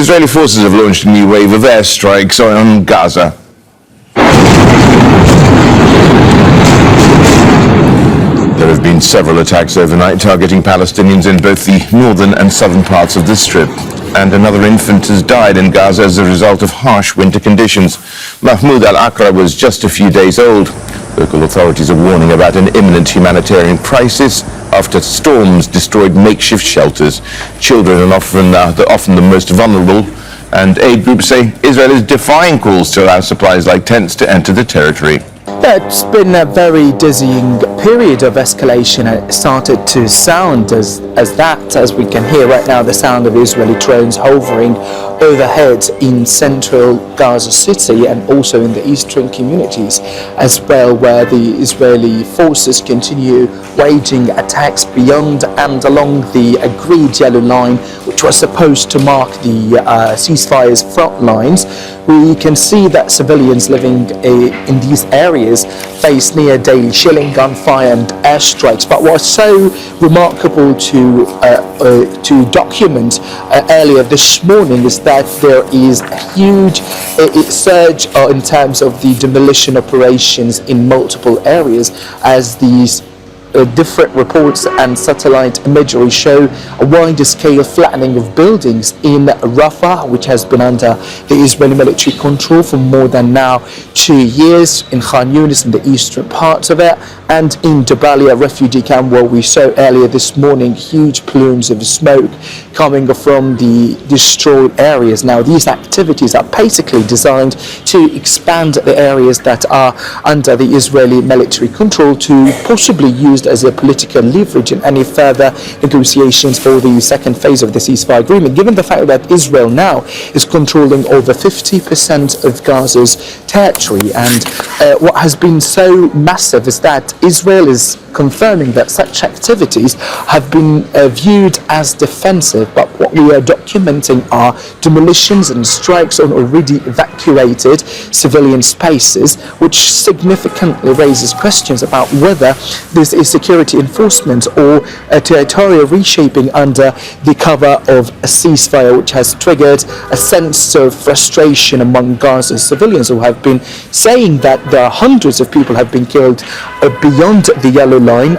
Israeli forces have launched a new wave of airstrikes on Gaza. There have been several attacks overnight targeting Palestinians in both the northern and southern parts of the Strip. And another infant has died in Gaza as a result of harsh winter conditions. Mahmoud Al-Aqra was just a few days old. Local authorities are warning about an imminent humanitarian crisis after storms destroyed makeshift shelters. Children are often the most vulnerable, and aid groups say Israel is defying calls to allow supplies like tents to enter the territory. Yeah, it's been a very dizzying period of escalation, and it started to sound as we can hear right now, the sound of Israeli drones hovering overhead in central Gaza City and also in the eastern communities as well, where the Israeli forces continue waging attacks beyond and along the agreed yellow line, which was supposed to mark the ceasefire's front lines. We can see that civilians living in these areas face near daily shelling, gunfire and airstrikes. But what's so remarkable to document earlier this morning is that there is a huge surge in terms of the demolition operations in multiple areas, as these different reports and satellite imagery show a wider scale flattening of buildings in Rafah, which has been under the Israeli military control for more than now 2 years, in Khan Yunis in the eastern parts of it, and in Jabalia refugee camp, where we saw earlier this morning huge plumes of smoke coming from the destroyed areas. Now, these activities are basically designed to expand the areas that are under the Israeli military control to possibly use as a political leverage in any further negotiations for the second phase of the ceasefire agreement, given the fact that Israel now is controlling over 50% of Gaza's territory. And what has been so massive is that Israel is confirming that such activities have been viewed as defensive, but what we are documenting are demolitions and strikes on already evacuated civilian spaces, which significantly raises questions about whether this is security enforcement or a territorial reshaping under the cover of a ceasefire, which has triggered a sense of frustration among Gaza's civilians, who have been saying that there are hundreds of people have been killed beyond the yellow line.